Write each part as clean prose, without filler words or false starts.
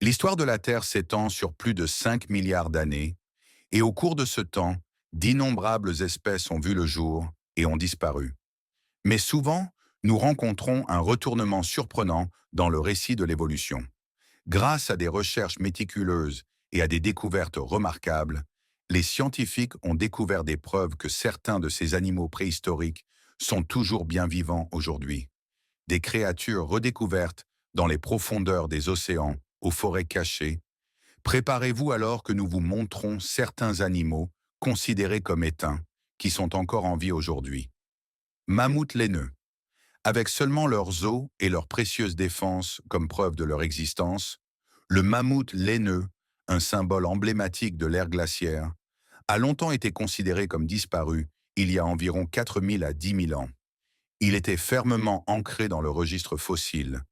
L'histoire de la Terre s'étend sur plus de 5 milliards d'années, et au cours de ce temps, d'innombrables espèces ont vu le jour et ont disparu. Mais souvent, nous rencontrons un retournement surprenant dans le récit de l'évolution. Grâce à des recherches méticuleuses et à des découvertes remarquables, les scientifiques ont découvert des preuves que certains de ces animaux préhistoriques sont toujours bien vivants aujourd'hui. Des créatures redécouvertes dans les profondeurs des océans, aux forêts cachées. Préparez-vous alors que nous vous montrons certains animaux considérés comme éteints, qui sont encore en vie aujourd'hui. Mammouths laineux. Avec seulement leurs os et leurs précieuses défenses comme preuve de leur existence, le mammouth laineux, un symbole emblématique de l'ère glaciaire, a longtemps été considéré comme disparu il y a environ 4000 à 10 000 ans. Il était fermement ancré dans le registre fossile,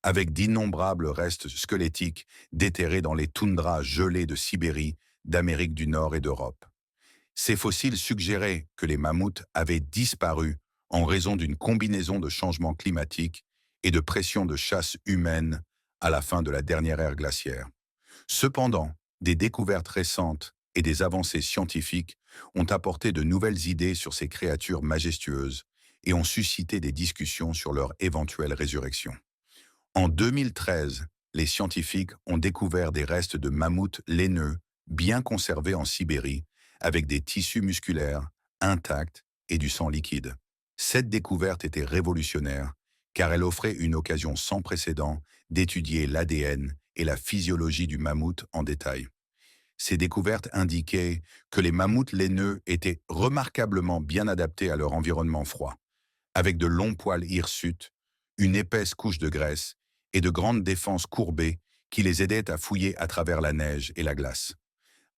avec d'innombrables restes squelettiques déterrés dans les toundras gelées de Sibérie, d'Amérique du Nord et d'Europe. Ces fossiles suggéraient que les mammouths avaient disparu en raison d'une combinaison de changements climatiques et de pressions de chasse humaine à la fin de la dernière ère glaciaire. Cependant, des découvertes récentes et des avancées scientifiques ont apporté de nouvelles idées sur ces créatures majestueuses et ont suscité des discussions sur leur éventuelle résurrection. En 2013, les scientifiques ont découvert des restes de mammouths laineux bien conservés en Sibérie, avec des tissus musculaires intacts et du sang liquide. Cette découverte était révolutionnaire, car elle offrait une occasion sans précédent d'étudier l'ADN et la physiologie du mammouth en détail. Ces découvertes indiquaient que les mammouths laineux étaient remarquablement bien adaptés à leur environnement froid, avec de longs poils hirsutes, une épaisse couche de graisse et de grandes défenses courbées qui les aidaient à fouiller à travers la neige et la glace.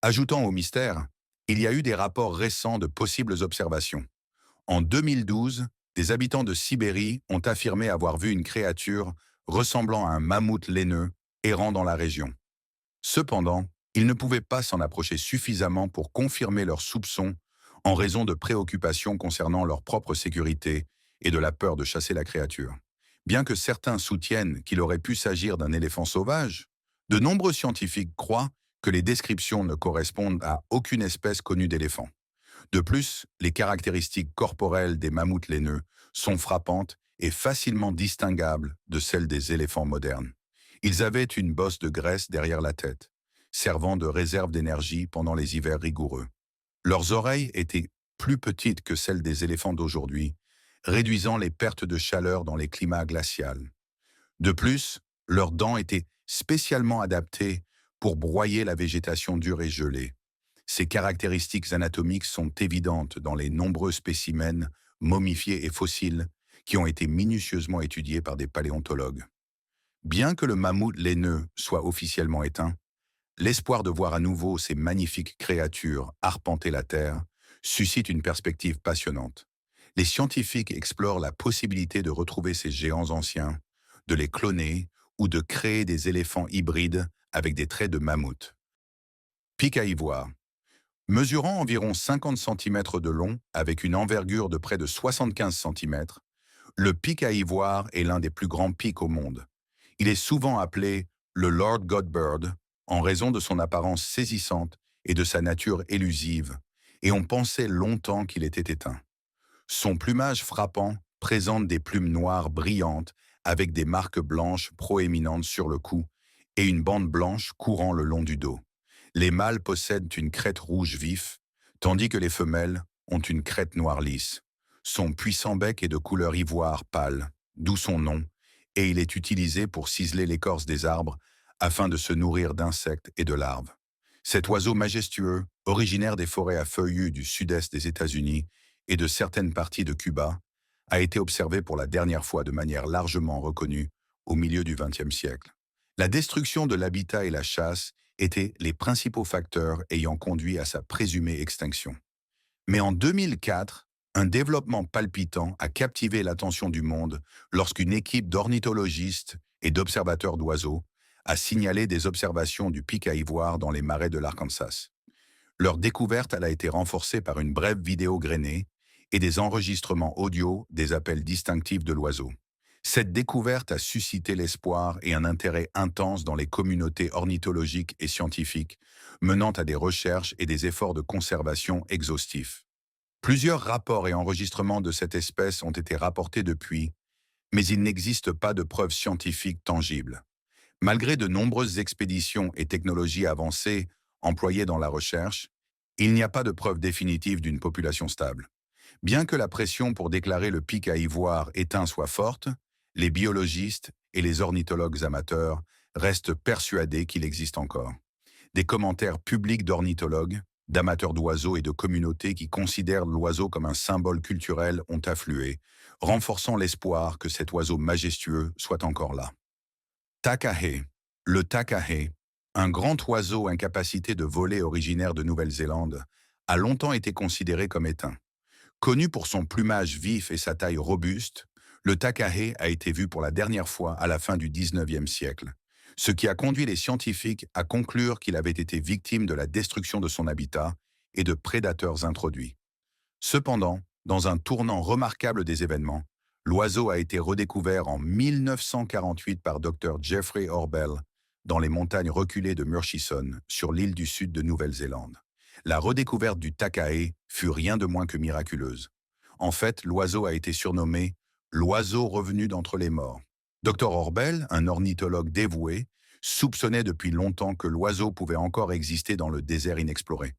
Ajoutant au mystère, il y a eu des rapports récents de possibles observations. En 2012, des habitants de Sibérie ont affirmé avoir vu une créature ressemblant à un mammouth laineux errant dans la région. Cependant, ils ne pouvaient pas s'en approcher suffisamment pour confirmer leurs soupçons en raison de préoccupations concernant leur propre sécurité et de la peur de chasser la créature. Bien que certains soutiennent qu'il aurait pu s'agir d'un éléphant sauvage, de nombreux scientifiques croient que les descriptions ne correspondent à aucune espèce connue d'éléphant. De plus, les caractéristiques corporelles des mammouths laineux sont frappantes et facilement distinguables de celles des éléphants modernes. Ils avaient une bosse de graisse derrière la tête, servant de réserve d'énergie pendant les hivers rigoureux. Leurs oreilles étaient plus petites que celles des éléphants d'aujourd'hui, réduisant les pertes de chaleur dans les climats glaciaux. De plus, leurs dents étaient spécialement adaptées pour broyer la végétation dure et gelée. Ces caractéristiques anatomiques sont évidentes dans les nombreux spécimens momifiés et fossiles qui ont été minutieusement étudiés par des paléontologues. Bien que le mammouth laineux soit officiellement éteint, l'espoir de voir à nouveau ces magnifiques créatures arpenter la Terre suscite une perspective passionnante. Les scientifiques explorent la possibilité de retrouver ces géants anciens, de les cloner ou de créer des éléphants hybrides avec des traits de mammouth. Pic à ivoire. Mesurant environ 50 cm de long avec une envergure de près de 75 cm, le pic à ivoire est l'un des plus grands pics au monde. Il est souvent appelé le Lord Godbird en raison de son apparence saisissante et de sa nature élusive, et on pensait longtemps qu'il était éteint. Son plumage frappant présente des plumes noires brillantes avec des marques blanches proéminentes sur le cou et une bande blanche courant le long du dos. Les mâles possèdent une crête rouge vif, tandis que les femelles ont une crête noire lisse. Son puissant bec est de couleur ivoire pâle, d'où son nom, et il est utilisé pour ciseler l'écorce des arbres afin de se nourrir d'insectes et de larves. Cet oiseau majestueux, originaire des forêts à feuillus du sud-est des États-Unis et de certaines parties de Cuba, a été observé pour la dernière fois de manière largement reconnue au milieu du XXe siècle. La destruction de l'habitat et la chasse étaient les principaux facteurs ayant conduit à sa présumée extinction. Mais en 2004, un développement palpitant a captivé l'attention du monde lorsqu'une équipe d'ornithologistes et d'observateurs d'oiseaux a signalé des observations du pic à ivoire dans les marais de l'Arkansas. Leur découverte a été renforcée par une brève vidéo grainée et des enregistrements audio des appels distinctifs de l'oiseau. Cette découverte a suscité l'espoir et un intérêt intense dans les communautés ornithologiques et scientifiques, menant à des recherches et des efforts de conservation exhaustifs. Plusieurs rapports et enregistrements de cette espèce ont été rapportés depuis, mais il n'existe pas de preuves scientifiques tangibles. Malgré de nombreuses expéditions et technologies avancées employées dans la recherche, il n'y a pas de preuve définitive d'une population stable. Bien que la pression pour déclarer le pic à ivoire éteint soit forte, les biologistes et les ornithologues amateurs restent persuadés qu'il existe encore. Des commentaires publics d'ornithologues, d'amateurs d'oiseaux et de communautés qui considèrent l'oiseau comme un symbole culturel ont afflué, renforçant l'espoir que cet oiseau majestueux soit encore là. Takahe. Le takahe, un grand oiseau incapacité de voler originaire de Nouvelle-Zélande, a longtemps été considéré comme éteint. Connu pour son plumage vif et sa taille robuste, le takahe a été vu pour la dernière fois à la fin du 19e siècle, ce qui a conduit les scientifiques à conclure qu'il avait été victime de la destruction de son habitat et de prédateurs introduits. Cependant, dans un tournant remarquable des événements, l'oiseau a été redécouvert en 1948 par Dr. Jeffrey Orbell dans les montagnes reculées de Murchison, sur l'île du sud de Nouvelle-Zélande. La redécouverte du takahe fut rien de moins que miraculeuse. En fait, l'oiseau a été surnommé l'oiseau revenu d'entre les morts. Dr. Orbell, un ornithologue dévoué, soupçonnait depuis longtemps que l'oiseau pouvait encore exister dans le désert inexploré.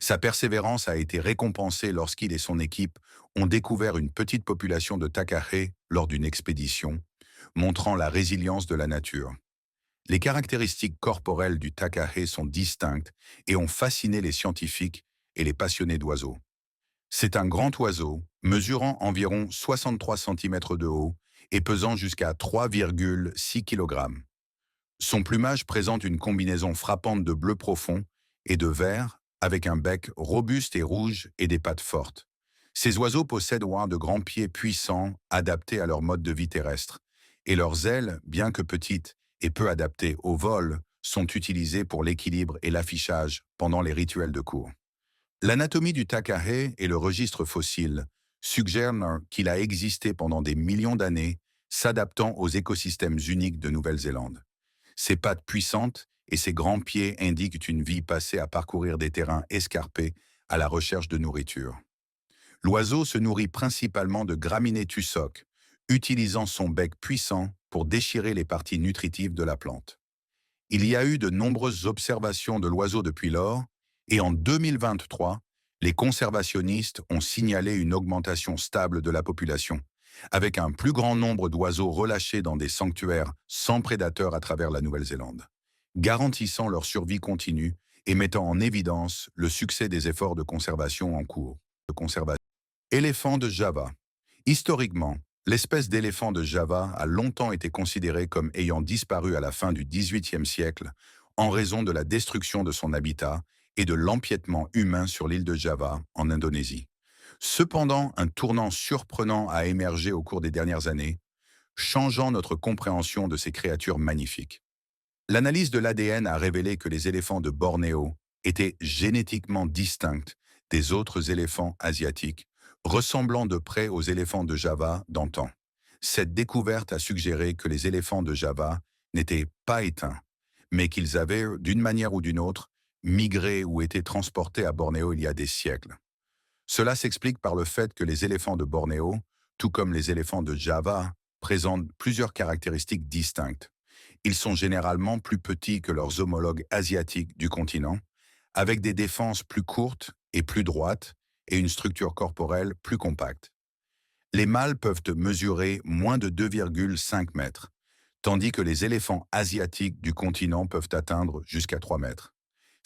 Sa persévérance a été récompensée lorsqu'il et son équipe ont découvert une petite population de takahe lors d'une expédition, montrant la résilience de la nature. Les caractéristiques corporelles du takahe sont distinctes et ont fasciné les scientifiques et les passionnés d'oiseaux. C'est un grand oiseau, mesurant environ 63 cm de haut et pesant jusqu'à 3,6 kg. Son plumage présente une combinaison frappante de bleu profond et de vert, avec un bec robuste et rouge et des pattes fortes. Ces oiseaux possèdent de grands pieds puissants, adaptés à leur mode de vie terrestre, et leurs ailes, bien que petites et peu adaptées au vol, sont utilisées pour l'équilibre et l'affichage pendant les rituels de cour. L'anatomie du takahe et le registre fossile suggèrent qu'il a existé pendant des millions d'années, s'adaptant aux écosystèmes uniques de Nouvelle-Zélande. Ses pattes puissantes et ses grands pieds indiquent une vie passée à parcourir des terrains escarpés à la recherche de nourriture. L'oiseau se nourrit principalement de graminées tussoques, utilisant son bec puissant pour déchirer les parties nutritives de la plante. Il y a eu de nombreuses observations de l'oiseau depuis lors, et en 2023, les conservationnistes ont signalé une augmentation stable de la population, avec un plus grand nombre d'oiseaux relâchés dans des sanctuaires sans prédateurs à travers la Nouvelle-Zélande, garantissant leur survie continue et mettant en évidence le succès des efforts de conservation en cours. Éléphant de Java. Historiquement, l'espèce d'éléphant de Java a longtemps été considérée comme ayant disparu à la fin du XVIIIe siècle en raison de la destruction de son habitat et de l'empiètement humain sur l'île de Java, en Indonésie. Cependant, un tournant surprenant a émergé au cours des dernières années, changeant notre compréhension de ces créatures magnifiques. L'analyse de l'ADN a révélé que les éléphants de Bornéo étaient génétiquement distincts des autres éléphants asiatiques, ressemblant de près aux éléphants de Java d'antan. Cette découverte a suggéré que les éléphants de Java n'étaient pas éteints, mais qu'ils avaient, d'une manière ou d'une autre, migré ou été transportés à Bornéo il y a des siècles. Cela s'explique par le fait que les éléphants de Bornéo, tout comme les éléphants de Java, présentent plusieurs caractéristiques distinctes. Ils sont généralement plus petits que leurs homologues asiatiques du continent, avec des défenses plus courtes et plus droites et une structure corporelle plus compacte. Les mâles peuvent mesurer moins de 2,5 mètres, tandis que les éléphants asiatiques du continent peuvent atteindre jusqu'à 3 mètres.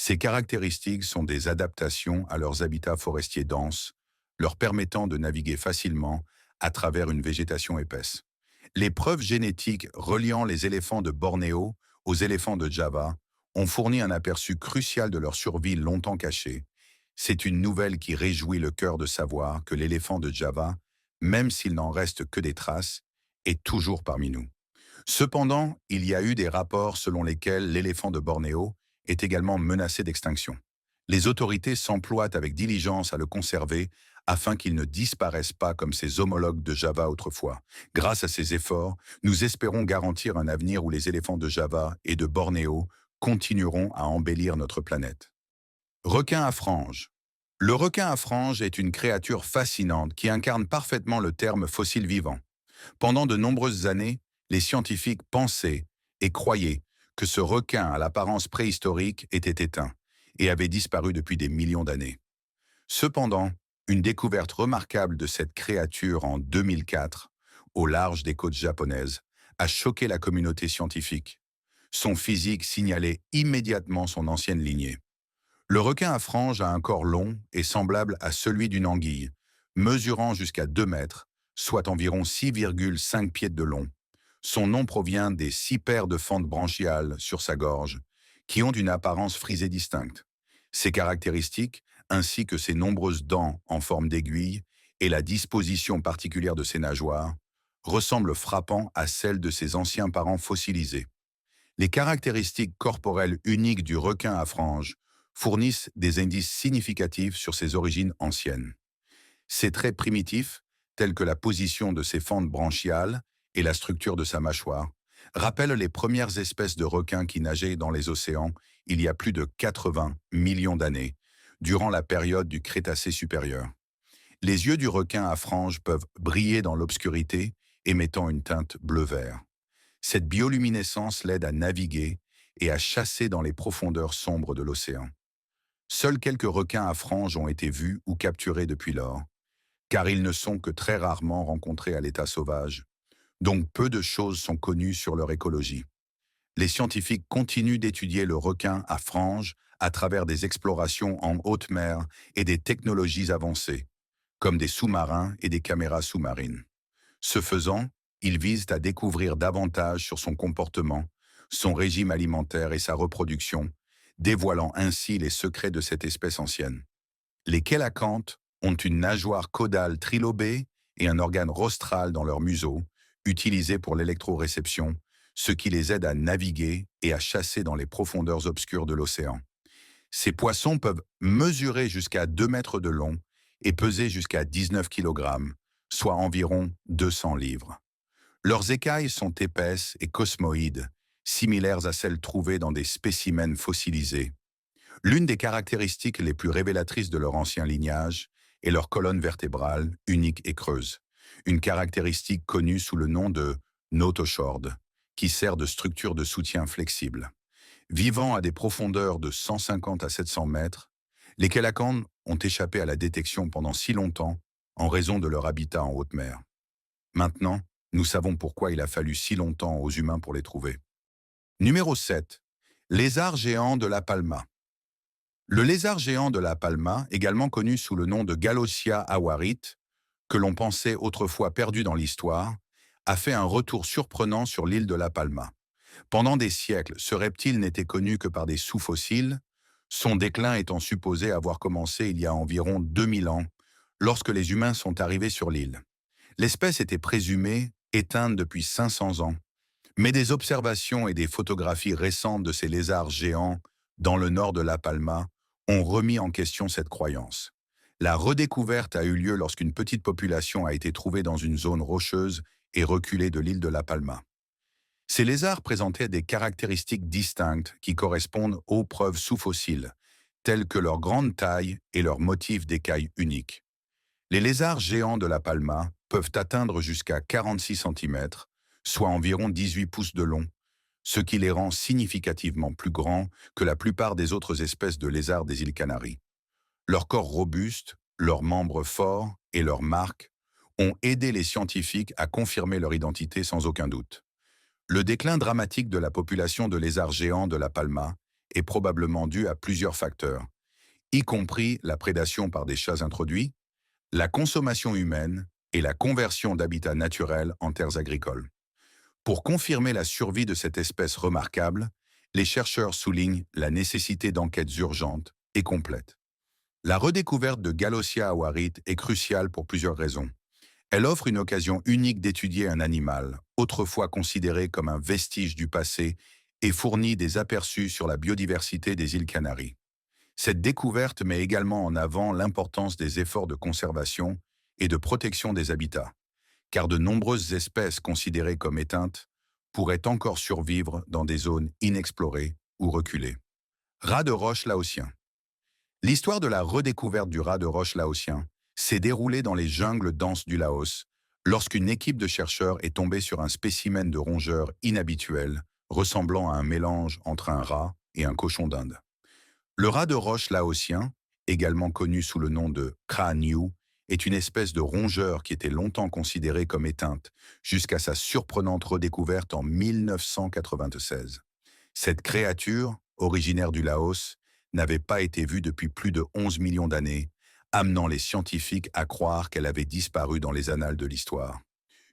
Ces caractéristiques sont des adaptations à leurs habitats forestiers denses, leur permettant de naviguer facilement à travers une végétation épaisse. Les preuves génétiques reliant les éléphants de Bornéo aux éléphants de Java ont fourni un aperçu crucial de leur survie longtemps cachée. C'est une nouvelle qui réjouit le cœur de savoir que l'éléphant de Java, même s'il n'en reste que des traces, est toujours parmi nous. Cependant, il y a eu des rapports selon lesquels l'éléphant de Bornéo est également menacé d'extinction. Les autorités s'emploient avec diligence à le conserver afin qu'ils ne disparaissent pas comme ses homologues de Java autrefois. Grâce à ces efforts, nous espérons garantir un avenir où les éléphants de Java et de Bornéo continueront à embellir notre planète. Requin à franges. Le requin à franges est une créature fascinante qui incarne parfaitement le terme fossile vivant. Pendant de nombreuses années, les scientifiques pensaient et croyaient que ce requin à l'apparence préhistorique était éteint et avait disparu depuis des millions d'années. Cependant, une découverte remarquable de cette créature en 2004, au large des côtes japonaises, a choqué la communauté scientifique. Son physique signalait immédiatement son ancienne lignée. Le requin à franges a un corps long et semblable à celui d'une anguille, mesurant jusqu'à 2 mètres, soit environ 6,5 pieds de long. Son nom provient des 6 paires de fentes branchiales sur sa gorge, qui ont une apparence frisée distincte. Ces caractéristiques, ainsi que ses nombreuses dents en forme d'aiguille et la disposition particulière de ses nageoires, ressemblent frappant à celles de ses anciens parents fossilisés. Les caractéristiques corporelles uniques du requin à franges fournissent des indices significatifs sur ses origines anciennes. Ses traits primitifs, tels que la position de ses fentes branchiales et la structure de sa mâchoire, rappellent les premières espèces de requins qui nageaient dans les océans il y a plus de 80 millions d'années, durant la période du Crétacé supérieur. Les yeux du requin à franges peuvent briller dans l'obscurité, émettant une teinte bleu-vert. Cette bioluminescence l'aide à naviguer et à chasser dans les profondeurs sombres de l'océan. Seuls quelques requins à franges ont été vus ou capturés depuis lors, car ils ne sont que très rarement rencontrés à l'état sauvage, donc peu de choses sont connues sur leur écologie. Les scientifiques continuent d'étudier le requin à franges à travers des explorations en haute mer et des technologies avancées, comme des sous-marins et des caméras sous-marines. Ce faisant, ils visent à découvrir davantage sur son comportement, son régime alimentaire et sa reproduction, dévoilant ainsi les secrets de cette espèce ancienne. Les chélacantes ont une nageoire caudale trilobée et un organe rostral dans leur museau, utilisé pour l'électroréception, ce qui les aide à naviguer et à chasser dans les profondeurs obscures de l'océan. Ces poissons peuvent mesurer jusqu'à 2 mètres de long et peser jusqu'à 19 kg, soit environ 200 livres. Leurs écailles sont épaisses et cosmoïdes, similaires à celles trouvées dans des spécimens fossilisés. L'une des caractéristiques les plus révélatrices de leur ancien lignage est leur colonne vertébrale, unique et creuse, une caractéristique connue sous le nom de notochord, qui sert de structure de soutien flexible. Vivant à des profondeurs de 150 à 700 mètres, les chélacantes ont échappé à la détection pendant si longtemps en raison de leur habitat en haute mer. Maintenant, nous savons pourquoi il a fallu si longtemps aux humains pour les trouver. Numéro 7. Lézard géant de la Palma. Le lézard géant de la Palma, également connu sous le nom de Gallosia awarit, que l'on pensait autrefois perdu dans l'histoire, a fait un retour surprenant sur l'île de la Palma. Pendant des siècles, ce reptile n'était connu que par des sous-fossiles, son déclin étant supposé avoir commencé il y a environ 2000 ans, lorsque les humains sont arrivés sur l'île. L'espèce était présumée éteinte depuis 500 ans, mais des observations et des photographies récentes de ces lézards géants dans le nord de La Palma ont remis en question cette croyance. La redécouverte a eu lieu lorsqu'une petite population a été trouvée dans une zone rocheuse et reculée de l'île de La Palma. Ces lézards présentaient des caractéristiques distinctes qui correspondent aux preuves sous-fossiles, telles que leur grande taille et leur motif d'écailles uniques. Les lézards géants de La Palma peuvent atteindre jusqu'à 46 cm, soit environ 18 pouces de long, ce qui les rend significativement plus grands que la plupart des autres espèces de lézards des îles Canaries. Leur corps robuste, leurs membres forts et leurs marques ont aidé les scientifiques à confirmer leur identité sans aucun doute. Le déclin dramatique de la population de lézards géants de La Palma est probablement dû à plusieurs facteurs, y compris la prédation par des chats introduits, la consommation humaine et la conversion d'habitats naturels en terres agricoles. Pour confirmer la survie de cette espèce remarquable, les chercheurs soulignent la nécessité d'enquêtes urgentes et complètes. La redécouverte de Gallosia awarit est cruciale pour plusieurs raisons. Elle offre une occasion unique d'étudier un animal, autrefois considéré comme un vestige du passé, et fournit des aperçus sur la biodiversité des îles Canaries. Cette découverte met également en avant l'importance des efforts de conservation et de protection des habitats, car de nombreuses espèces considérées comme éteintes pourraient encore survivre dans des zones inexplorées ou reculées. Rat de roche laotien. L'histoire de la redécouverte du rat de roche laotien s'est déroulée dans les jungles denses du Laos, lorsqu'une équipe de chercheurs est tombée sur un spécimen de rongeur inhabituel, ressemblant à un mélange entre un rat et un cochon d'Inde. Le rat de roche laotien, également connu sous le nom de Kra-Niu, est une espèce de rongeur qui était longtemps considérée comme éteinte, jusqu'à sa surprenante redécouverte en 1996. Cette créature, originaire du Laos, n'avait pas été vue depuis plus de 11 millions d'années, amenant les scientifiques à croire qu'elle avait disparu dans les annales de l'histoire.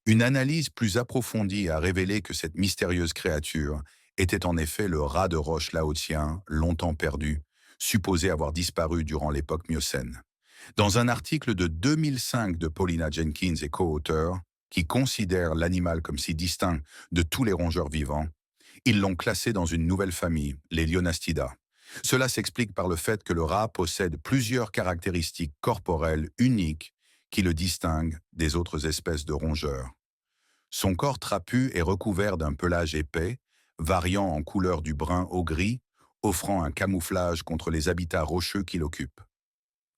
Une analyse plus approfondie a révélé que cette mystérieuse créature était en effet le rat de roche laotien, longtemps perdu, supposé avoir disparu durant l'époque Miocène. Dans un article de 2005 de Paulina Jenkins et co-auteurs, qui considère l'animal comme si distinct de tous les rongeurs vivants, ils l'ont classé dans une nouvelle famille, les Lionastidae. Cela s'explique par le fait que le rat possède plusieurs caractéristiques corporelles uniques qui le distinguent des autres espèces de rongeurs. Son corps trapu est recouvert d'un pelage épais, variant en couleur du brun au gris, offrant un camouflage contre les habitats rocheux qu'il occupe.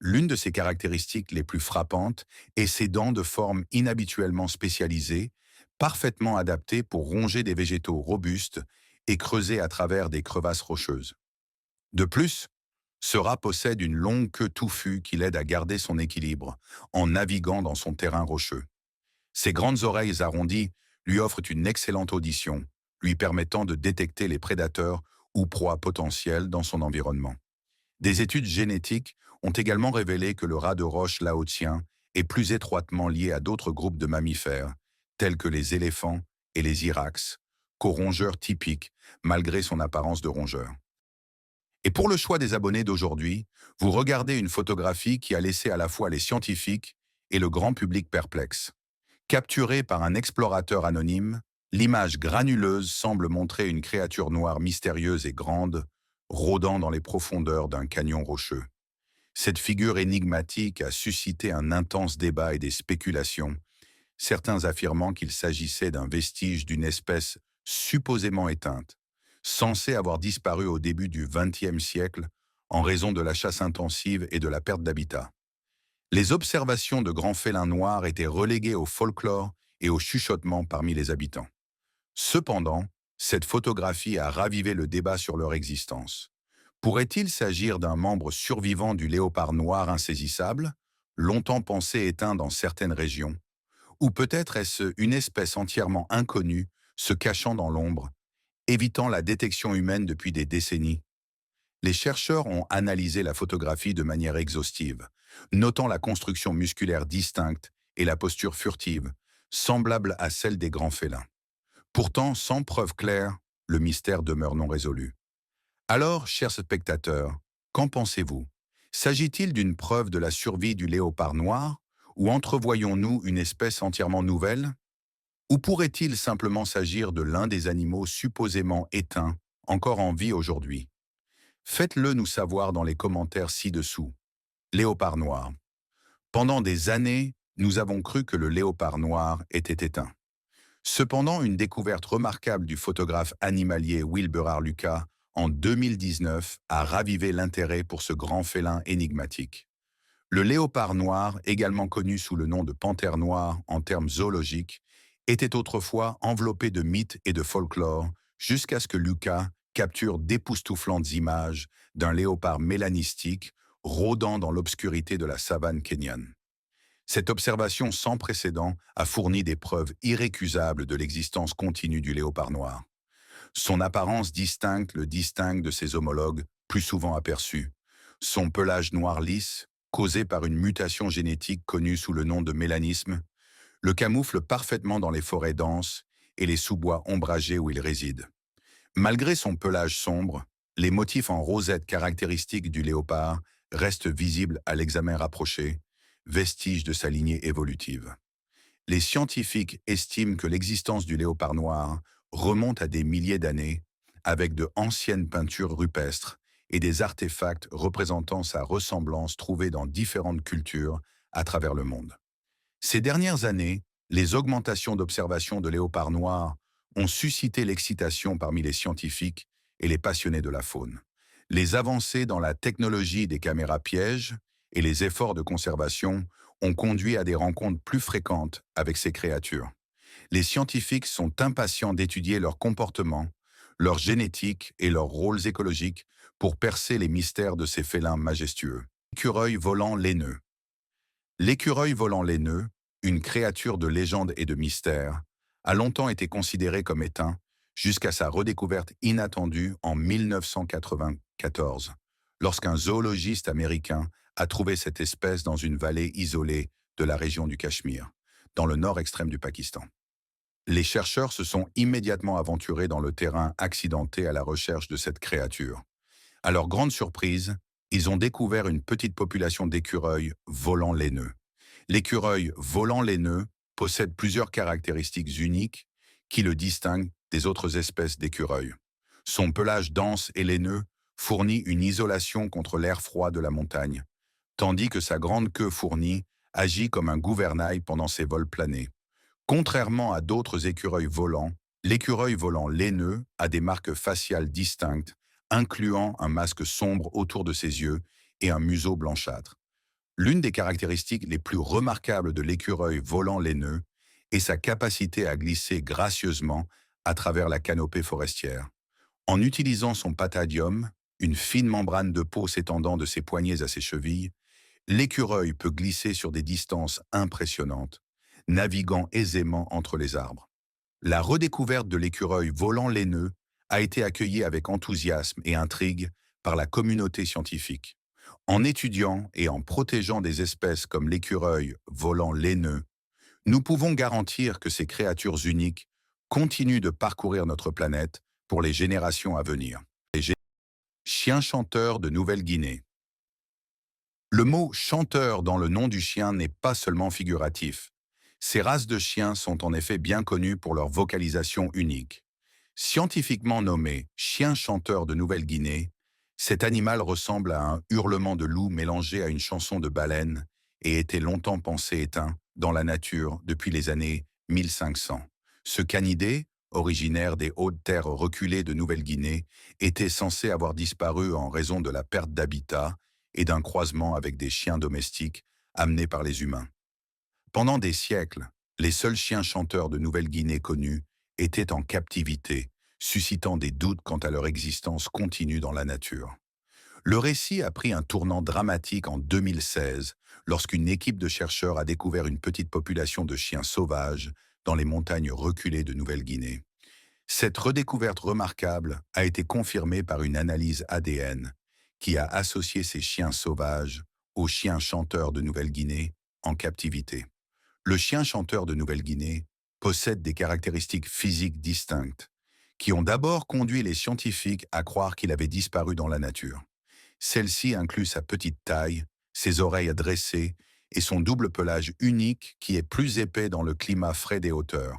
L'une de ses caractéristiques les plus frappantes est ses dents de forme inhabituellement spécialisées, parfaitement adaptées pour ronger des végétaux robustes et creuser à travers des crevasses rocheuses. De plus, ce rat possède une longue queue touffue qui l'aide à garder son équilibre en naviguant dans son terrain rocheux. Ses grandes oreilles arrondies lui offrent une excellente audition, lui permettant de détecter les prédateurs ou proies potentielles dans son environnement. Des études génétiques ont également révélé que le rat de roche laotien est plus étroitement lié à d'autres groupes de mammifères, tels que les éléphants et les irax, qu'aux rongeurs typiques, malgré son apparence de rongeur. Et pour le choix des abonnés d'aujourd'hui, vous regardez une photographie qui a laissé à la fois les scientifiques et le grand public perplexe. Capturée par un explorateur anonyme, l'image granuleuse semble montrer une créature noire mystérieuse et grande, rôdant dans les profondeurs d'un canyon rocheux. Cette figure énigmatique a suscité un intense débat et des spéculations, certains affirmant qu'il s'agissait d'un vestige d'une espèce supposément éteinte, censée avoir disparu au début du XXe siècle en raison de la chasse intensive et de la perte d'habitat. Les observations de grands félins noirs étaient reléguées au folklore et au chuchotement parmi les habitants. Cependant, cette photographie a ravivé le débat sur leur existence. Pourrait-il s'agir d'un membre survivant du léopard noir insaisissable, longtemps pensé éteint dans certaines régions? Ou peut-être est-ce une espèce entièrement inconnue, se cachant dans l'ombre, évitant la détection humaine depuis des décennies? Les chercheurs ont analysé la photographie de manière exhaustive, notant la construction musculaire distincte et la posture furtive, semblable à celle des grands félins. Pourtant, sans preuve claire, le mystère demeure non résolu. Alors, chers spectateurs, qu'en pensez-vous? S'agit-il d'une preuve de la survie du léopard noir, ou entrevoyons-nous une espèce entièrement nouvelle? Ou pourrait-il simplement s'agir de l'un des animaux supposément éteints, encore en vie aujourd'hui? Faites-le nous savoir dans les commentaires ci-dessous. Léopard noir. Pendant des années, nous avons cru que le léopard noir était éteint. Cependant, une découverte remarquable du photographe animalier Wilbur Lucas en 2019 a ravivé l'intérêt pour ce grand félin énigmatique. Le léopard noir, également connu sous le nom de panthère noire en termes zoologiques, était autrefois enveloppé de mythes et de folklore jusqu'à ce que Lucas capture d'époustouflantes images d'un léopard mélanistique rôdant dans l'obscurité de la savane kenyane. Cette observation sans précédent a fourni des preuves irrécusables de l'existence continue du léopard noir. Son apparence distincte le distingue de ses homologues, plus souvent aperçus. Son pelage noir lisse, causé par une mutation génétique connue sous le nom de mélanisme, le camoufle parfaitement dans les forêts denses et les sous-bois ombragés où il réside. Malgré son pelage sombre, les motifs en rosette caractéristiques du léopard restent visibles à l'examen rapproché, vestiges de sa lignée évolutive. Les scientifiques estiment que l'existence du léopard noir remonte à des milliers d'années, avec de anciennes peintures rupestres et des artefacts représentant sa ressemblance trouvés dans différentes cultures à travers le monde. Ces dernières années, les augmentations d'observation de léopards noirs ont suscité l'excitation parmi les scientifiques et les passionnés de la faune. Les avancées dans la technologie des caméras pièges et les efforts de conservation ont conduit à des rencontres plus fréquentes avec ces créatures. Les scientifiques sont impatients d'étudier leur comportement, leur génétique et leurs rôles écologiques pour percer les mystères de ces félins majestueux. L'écureuil volant laineux. L'écureuil volant laineux, une créature de légende et de mystère, a longtemps été considéré comme éteint jusqu'à sa redécouverte inattendue en 1994, lorsqu'un zoologiste américain a trouvé cette espèce dans une vallée isolée de la région du Cachemire, dans le nord extrême du Pakistan. Les chercheurs se sont immédiatement aventurés dans le terrain accidenté à la recherche de cette créature. À leur grande surprise, ils ont découvert une petite population d'écureuils volants laineux. L'écureuil volant laineux possède plusieurs caractéristiques uniques qui le distinguent des autres espèces d'écureuils. Son pelage dense et laineux fournit une isolation contre l'air froid de la montagne, tandis que sa grande queue fournie agit comme un gouvernail pendant ses vols planés. Contrairement à d'autres écureuils volants, l'écureuil volant laineux a des marques faciales distinctes, incluant un masque sombre autour de ses yeux et un museau blanchâtre. L'une des caractéristiques les plus remarquables de l'écureuil volant laineux est sa capacité à glisser gracieusement à travers la canopée forestière. En utilisant son patadium, une fine membrane de peau s'étendant de ses poignets à ses chevilles, l'écureuil peut glisser sur des distances impressionnantes, naviguant aisément entre les arbres. La redécouverte de l'écureuil volant laineux a été accueillie avec enthousiasme et intrigue par la communauté scientifique. En étudiant et en protégeant des espèces comme l'écureuil volant laineux, nous pouvons garantir que ces créatures uniques continuent de parcourir notre planète pour les générations à venir. Chien chanteur de Nouvelle-Guinée. Le mot « chanteur » dans le nom du chien n'est pas seulement figuratif. Ces races de chiens sont en effet bien connues pour leur vocalisation unique. Scientifiquement nommé chien chanteur de Nouvelle-Guinée, cet animal ressemble à un hurlement de loup mélangé à une chanson de baleine et était longtemps pensé éteint dans la nature depuis les années 1500. Ce canidé, originaire des hautes terres reculées de Nouvelle-Guinée, était censé avoir disparu en raison de la perte d'habitat et d'un croisement avec des chiens domestiques amenés par les humains. Pendant des siècles, les seuls chiens chanteurs de Nouvelle-Guinée connus étaient en captivité, suscitant des doutes quant à leur existence continue dans la nature. Le récit a pris un tournant dramatique en 2016, lorsqu'une équipe de chercheurs a découvert une petite population de chiens sauvages dans les montagnes reculées de Nouvelle-Guinée. Cette redécouverte remarquable a été confirmée par une analyse ADN qui a associé ces chiens sauvages aux chiens chanteurs de Nouvelle-Guinée en captivité. Le chien chanteur de Nouvelle-Guinée possède des caractéristiques physiques distinctes, qui ont d'abord conduit les scientifiques à croire qu'il avait disparu dans la nature. Celle-ci inclut sa petite taille, ses oreilles dressées et son double pelage unique qui est plus épais dans le climat frais des hauteurs.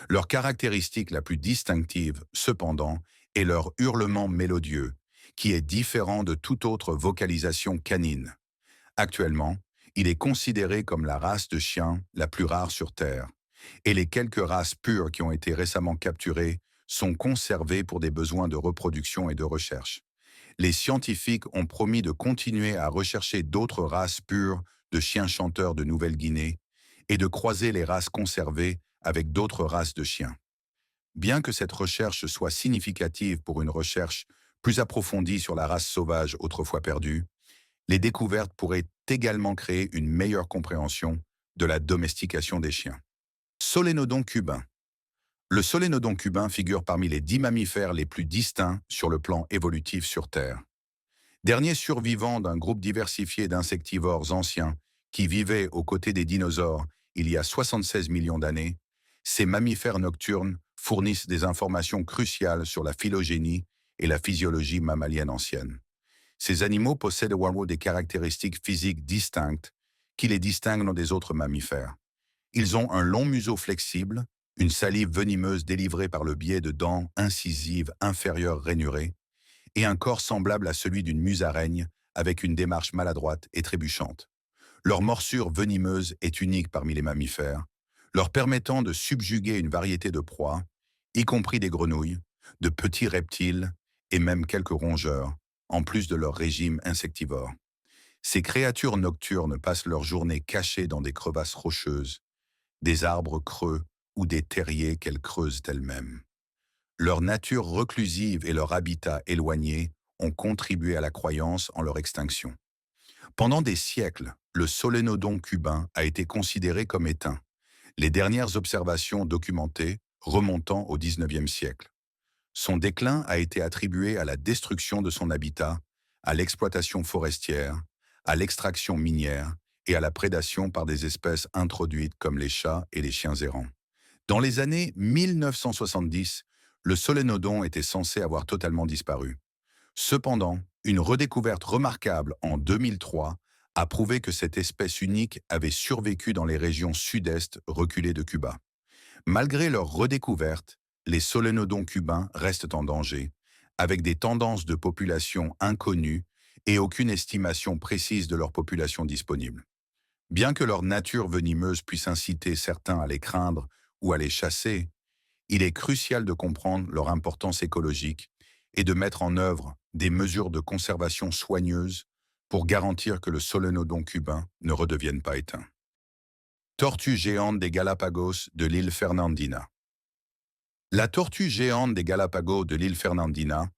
Leur caractéristique la plus distinctive, cependant, est leur hurlement mélodieux, qui est différent de toute autre vocalisation canine. Actuellement, il est considéré comme la race de chien la plus rare sur Terre, et les quelques races pures qui ont été récemment capturées sont conservées pour des besoins de reproduction et de recherche. Les scientifiques ont promis de continuer à rechercher d'autres races pures de chiens chanteurs de Nouvelle-Guinée et de croiser les races conservées avec d'autres races de chiens. Bien que cette recherche soit significative pour une recherche plus approfondie sur la race sauvage autrefois perdue, les découvertes pourraient également créer une meilleure compréhension de la domestication des chiens. Solénodon cubain. Le solénodon cubain figure parmi les 10 mammifères les plus distincts sur le plan évolutif sur Terre. Dernier survivant d'un groupe diversifié d'insectivores anciens qui vivaient aux côtés des dinosaures il y a 76 millions d'années, ces mammifères nocturnes fournissent des informations cruciales sur la phylogénie et la physiologie mammalienne ancienne. Ces animaux possèdent des caractéristiques physiques distinctes qui les distinguent des autres mammifères. Ils ont un long museau flexible, une salive venimeuse délivrée par le biais de dents incisives inférieures rainurées, et un corps semblable à celui d'une musaraigne, avec une démarche maladroite et trébuchante. Leur morsure venimeuse est unique parmi les mammifères, leur permettant de subjuguer une variété de proies, y compris des grenouilles, de petits reptiles et même quelques rongeurs, en plus de leur régime insectivore. Ces créatures nocturnes passent leur journée cachées dans des crevasses rocheuses, des arbres creux ou des terriers qu'elles creusent elles-mêmes. Leur nature reclusive et leur habitat éloigné ont contribué à la croyance en leur extinction. Pendant des siècles, le solénodon cubain a été considéré comme éteint, les dernières observations documentées remontant au XIXe siècle. Son déclin a été attribué à la destruction de son habitat, à l'exploitation forestière, à l'extraction minière et à la prédation par des espèces introduites comme les chats et les chiens errants. Dans les années 1970, le solénodon était censé avoir totalement disparu. Cependant, une redécouverte remarquable en 2003 a prouvé que cette espèce unique avait survécu dans les régions sud-est reculées de Cuba. Malgré leur redécouverte, les solénodons cubains restent en danger, avec des tendances de population inconnues et aucune estimation précise de leur population disponible. Bien que leur nature venimeuse puisse inciter certains à les craindre ou à les chasser, il est crucial de comprendre leur importance écologique et de mettre en œuvre des mesures de conservation soigneuses pour garantir que le solénodon cubain ne redevienne pas éteint. Tortue géante des Galapagos de l'île Fernandina. La tortue géante des Galapagos de l'île Fernandina,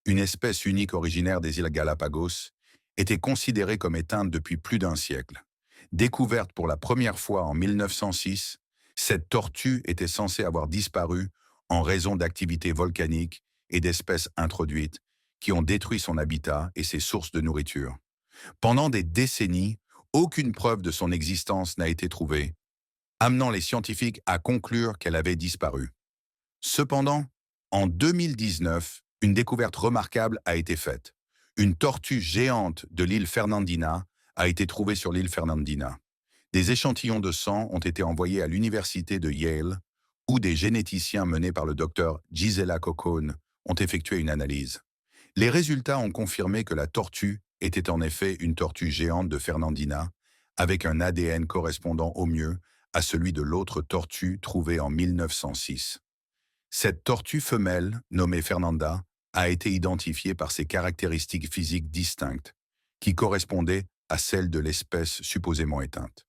une espèce unique originaire des îles Galapagos, était considérée comme éteinte depuis plus d'un siècle. Découverte pour la première fois en 1906, cette tortue était censée avoir disparu en raison d'activités volcaniques et d'espèces introduites qui ont détruit son habitat et ses sources de nourriture. Pendant des décennies, aucune preuve de son existence n'a été trouvée, amenant les scientifiques à conclure qu'elle avait disparu. Cependant, en 2019, une découverte remarquable a été faite. Une tortue géante de l'île Fernandina a été trouvée sur l'île Fernandina. Des échantillons de sang ont été envoyés à l'université de Yale, où des généticiens menés par le docteur Gisela Cocone ont effectué une analyse. Les résultats ont confirmé que la tortue était en effet une tortue géante de Fernandina, avec un ADN correspondant au mieux à celui de l'autre tortue trouvée en 1906. Cette tortue femelle, nommée Fernanda, a été identifiée par ses caractéristiques physiques distinctes, qui correspondaient à celles de l'espèce supposément éteinte.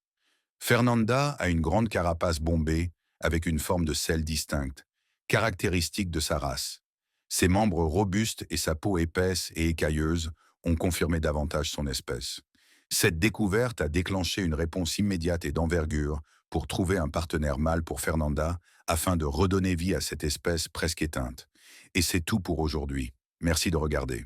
Fernanda a une grande carapace bombée avec une forme de selle distincte, caractéristique de sa race. Ses membres robustes et sa peau épaisse et écailleuse ont confirmé davantage son espèce. Cette découverte a déclenché une réponse immédiate et d'envergure pour trouver un partenaire mâle pour Fernanda afin de redonner vie à cette espèce presque éteinte. Et c'est tout pour aujourd'hui. Merci de regarder.